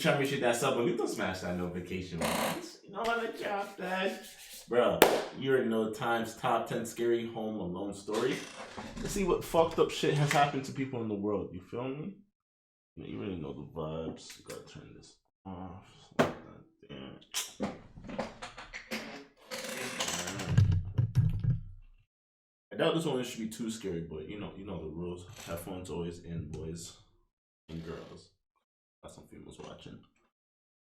trying to shit that sub, but we don't smash that notification. You know what I dropped that? Bro, you already know Times top 10 scary home alone story. Let's see what fucked up shit has happened to people in the world. You feel me? You already know the vibes. You gotta turn this off. Damn. I doubt this one should be too scary, but you know the rules. Have phones always in, boys and girls. Got some females watching.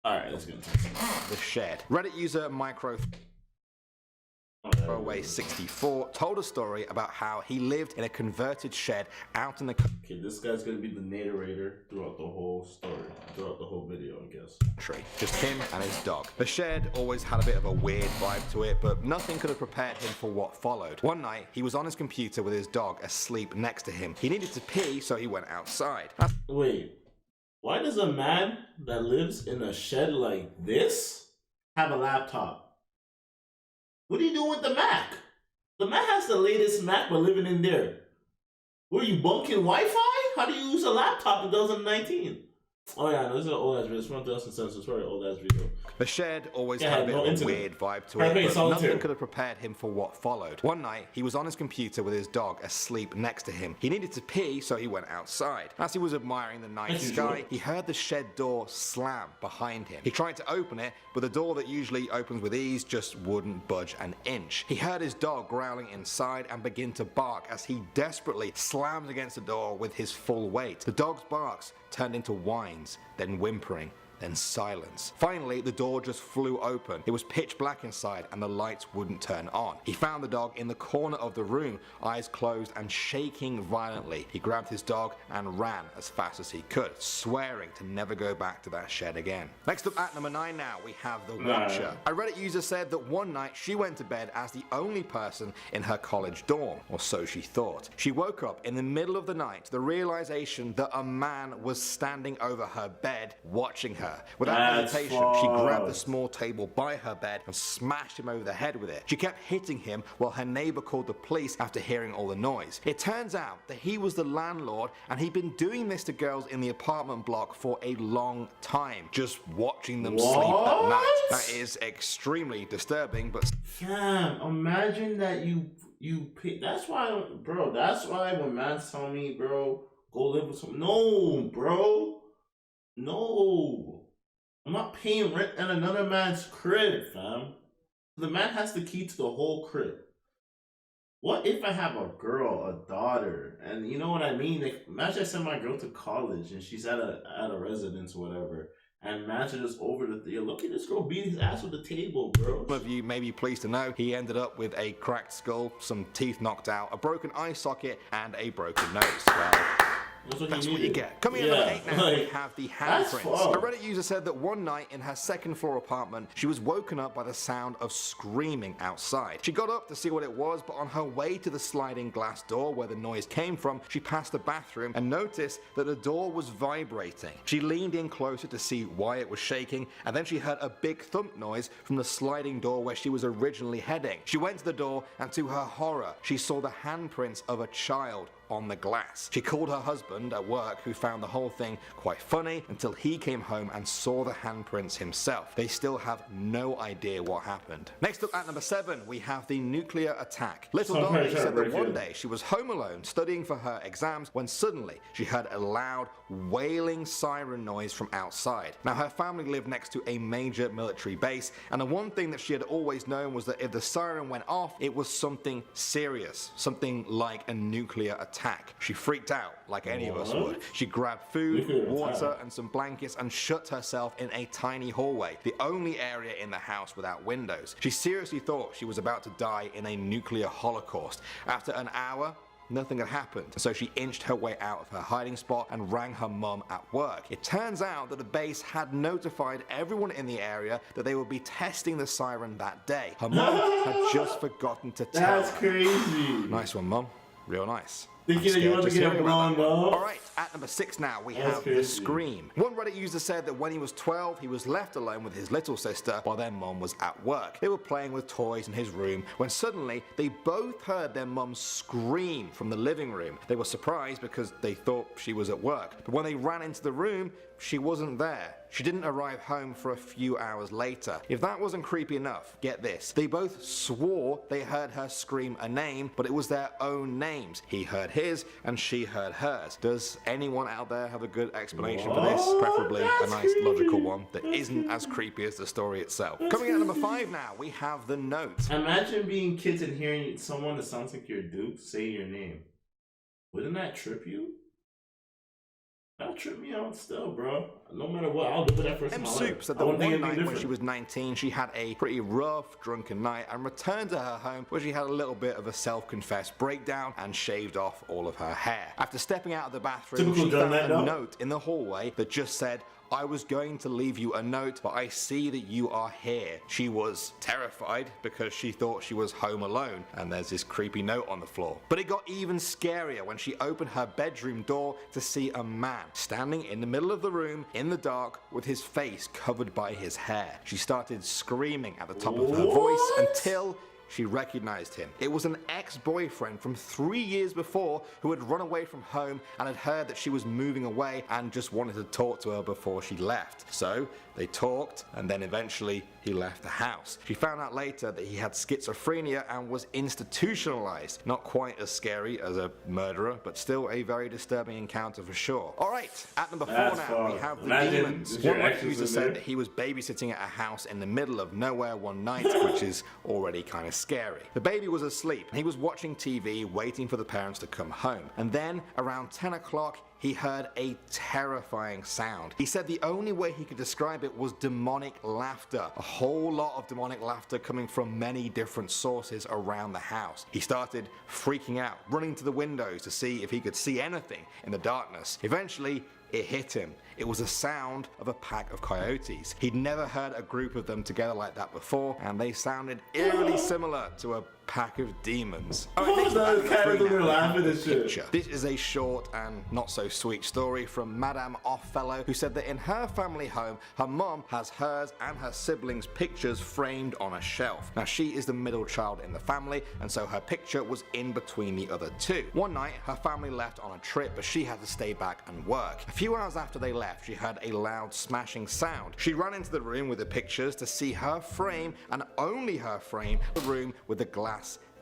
Alright, let's get into this. The Shed. Reddit user Micro Throwaway 64 told a story about how he lived in a converted shed out in the Okay, this guy's gonna be the narrator throughout the whole story, throughout the whole video, I guess. country. Just him and his dog. The shed always had a bit of a weird vibe to it, but nothing could have prepared him for what followed. One night, he was on his computer with his dog asleep next to him. He needed to pee, so he went outside. Wait, why does a man that lives in a shed like this have a laptop? What are you doing with the Mac? The man has the latest Mac, but living in there. Were you bunking Wi-Fi? How do you use a laptop in 2019? Oh yeah, no, this is an old ass video. It's from 2007, so it's very old ass video. The shed always had a bit of a weird vibe to it, but nothing could have prepared him for what followed. One night, he was on his computer with his dog asleep next to him. He needed to pee, so he went outside. As he was admiring the night sky, he heard the shed door slam behind him. He tried to open it, but the door that usually opens with ease just wouldn't budge an inch. He heard his dog growling inside and begin to bark as he desperately slammed against the door with his full weight. The dog's barks turned into whines, then whimpering, then silence. Finally, the door just flew open. It was pitch black inside and the lights wouldn't turn on. He found the dog in the corner of the room, eyes closed and shaking violently. He grabbed his dog and ran as fast as he could, swearing to never go back to that shed again. Next up at number 9 now, we have The Watcher. A Reddit user said that one night she went to bed as the only person in her college dorm, or so she thought. She woke up in the middle of the night to the realization that a man was standing over her bed watching her. Without hesitation, she grabbed the small table by her bed and smashed him over the head with it. She kept hitting him while her neighbor called the police after hearing all the noise. It turns out that he was the landlord and he'd been doing this to girls in the apartment block for a long time, just watching them sleep at night. That is extremely disturbing, but fam, imagine that you that's why, bro, that's why when man tell me, bro, go live with someone. No, bro. No. I'm not paying rent in another man's crib, fam. The man has the key to the whole crib. What if I have a girl, a daughter, and you know what I mean? Like, imagine I send my girl to college and she's at a residence or whatever, and imagine just over the thing. Look at this girl beating his ass with the table, bro. Some of you may be pleased to know he ended up with a cracked skull, some teeth knocked out, a broken eye socket, and a broken nose. Well, that's what you get. Coming in at number 8 now, we have the handprints. A Reddit user said that one night in her second floor apartment, she was woken up by the sound of screaming outside. She got up to see what it was, but on her way to the sliding glass door where the noise came from, she passed the bathroom and noticed that the door was vibrating. She leaned in closer to see why it was shaking, and then she heard a big thump noise from the sliding door where she was originally heading. She went to the door, and to her horror, she saw the handprints of a child on the glass. She called her husband at work, who found the whole thing quite funny until he came home and saw the handprints himself. They still have no idea what happened. Next up at number 7, we have the nuclear attack. Little Dolly said that one day she was home alone studying for her exams when suddenly she heard a loud wailing siren noise from outside. Now her family lived next to a major military base, and the one thing that she had always known was that if the siren went off, it was something serious, something like a nuclear attack. She freaked out like any of us would. She grabbed food, water, and some blankets and shut herself in a tiny hallway, the only area in the house without windows. She seriously thought she was about to die in a nuclear holocaust. After an hour, nothing had happened, so she inched her way out of her hiding spot and rang her mum at work. It turns out that the base had notified everyone in the area that they would be testing the siren that day. Her mum had just forgotten to tell her. That's crazy. Nice one, mum. Real nice. Thinking that you want to get blown off. Alright, at number 6 now, we have The Scream. One Reddit user said that when he was 12, he was left alone with his little sister while their mum was at work. They were playing with toys in his room when suddenly they both heard their mum scream from the living room. They were surprised because they thought she was at work. But when they ran into the room, she wasn't there. She didn't arrive home for a few hours later. If that wasn't creepy enough, get this. They both swore they heard her scream a name, but it was their own names. He heard his and she heard hers. Does anyone out there have a good explanation for this? Preferably a nice logical one that isn't as creepy as the story itself. Coming at number 5 now, we have The Note. Imagine being kids and hearing someone that sounds like your dude say your name. Wouldn't that trip you? That'll trip me out still, bro. No matter what, I'll do that for some time. Soup said that one night when she was 19, she had a pretty rough, drunken night and returned to her home where she had a little bit of a self-confessed breakdown and shaved off all of her hair. After stepping out of the bathroom, she found a note in the hallway that just said, "I was going to leave you a note, but I see that you are here." She was terrified because she thought she was home alone, and there's this creepy note on the floor. But it got even scarier when she opened her bedroom door to see a man standing in the middle of the room in the dark with his face covered by his hair. She started screaming at the top of her voice until she recognized him. It was an ex-boyfriend from 3 years before who had run away from home and had heard that she was moving away and just wanted to talk to her before she left. So they talked and then eventually he left the house. She found out later that he had schizophrenia and was institutionalized. Not quite as scary as a murderer, but still a very disturbing encounter for sure. Alright, at number 4 now, we have The Demons. One user said that he was babysitting at a house in the middle of nowhere one night, which is already kind of scary. The baby was asleep and he was watching TV waiting for the parents to come home. And then around 10 o'clock, he heard a terrifying sound. He said the only way he could describe it was demonic laughter. A whole lot of demonic laughter coming from many different sources around the house. He started freaking out, running to the windows to see if he could see anything in the darkness. Eventually, it hit him. It was the sound of a pack of coyotes. He'd never heard a group of them together like that before, and they sounded eerily similar to a pack of demons. This is a short and not so sweet story from Madame Offfellow, who said that in her family home, her mom has hers and her siblings' pictures framed on a shelf. Now she is the middle child in the family, and so her picture was in between the other two. One night, her family left on a trip, but she had to stay back and work. A few hours after they left, she heard a loud smashing sound. She ran into the room with the pictures to see her frame, and only her frame, the room with the glass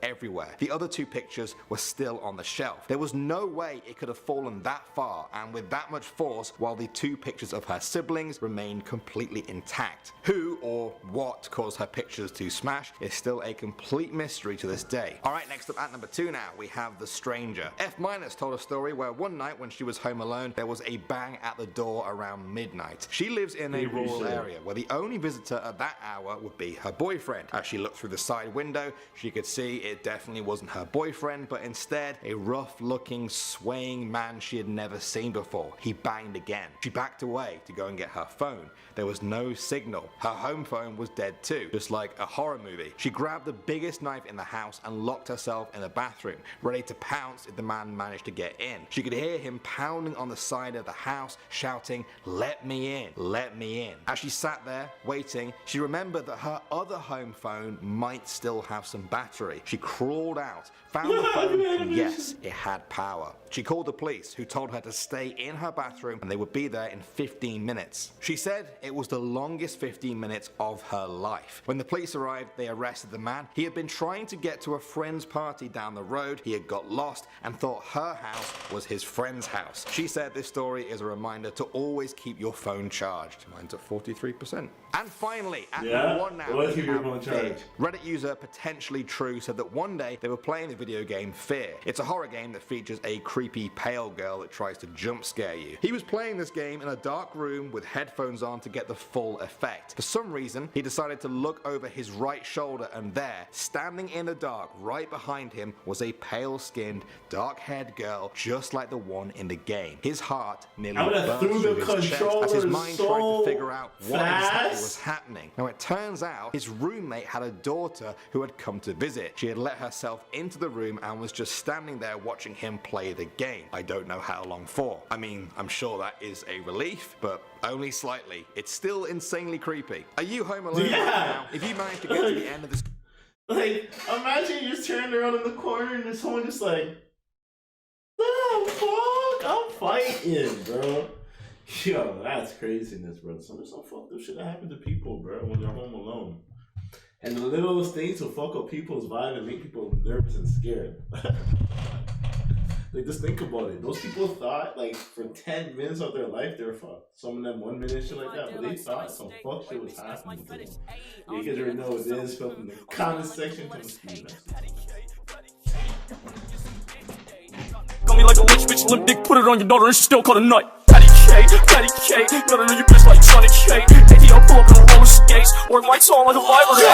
everywhere. The other two pictures were still on the shelf. There was no way it could have fallen that far and with that much force, while the two pictures of her siblings remained completely intact. Who or what caused her pictures to smash is still a complete mystery to this day. Alright, next up at number 2 now, we have The Stranger. F- told a story where one night when she was home alone, there was a bang at the door around midnight. She lives in a rural area where the only visitor at that hour would be her boyfriend. As she looked through the side window, she could see it definitely wasn't her boyfriend, but instead a rough-looking, swaying man she had never seen before. He banged again. She backed away to go and get her phone. There was no signal. Her home phone was dead too, just like a horror movie. She grabbed the biggest knife in the house and locked herself in the bathroom, ready to pounce if the man managed to get in. She could hear him pounding on the side of the house, shouting, "Let me in, let me in." As she sat there, waiting, she remembered that her other home phone might still have some battery. She crawled out, found the phone, and yes, it had power. She called the police, who told her to stay in her bathroom and they would be there in 15 minutes. She said it was the longest 15 minutes of her life. When the police arrived, they arrested the man. He had been trying to get to a friend's party down the road. He had got lost and thought her house was his friend's house. She said this story is a reminder to always keep your phone charged. Mine's at 43%. And finally, at number 1 now, we have Fear. Reddit user Potentially True said that one day they were playing the video game Fear. It's a horror game that features a creepy creepy pale girl that tries to jump scare you. He was playing this game in a dark room with headphones on to get the full effect. For some reason, he decided to look over his right shoulder, and there, standing in the dark right behind him, was a pale-skinned, dark-haired girl just like the one in the game. His heart nearly burst through his chest as his mind tried to figure out what exactly was happening. Now it turns out his roommate had a daughter who had come to visit. She had let herself into the room and was just standing there watching him play the game. I don't know how long for. I mean, I'm sure that is a relief, but only slightly. It's still insanely creepy. Are you home alone right now? If you manage to get to the end of this... Like, imagine you just turned around in the corner and there's someone just like, the fuck? I'm fighting, bro. Yo, that's craziness, bro. Some fucked up shit that happened to people, bro, when they're home alone. And the littlest things will fuck up people's vibe and make people nervous and scared. Like, just think about it. Those people thought, like, for 10 minutes of their life, they were fucked. Some of them 1 minute shit like that, but they thought some fuck shit was happening to them. You guys already know what it is. Felt in the comment section. Got me like a witch, bitch, limp dick, put it on your daughter and she still caught a nut. Patty cake, gotta know your bitch like Johnny K. ATL pull up in roller skates, or lights on like a library.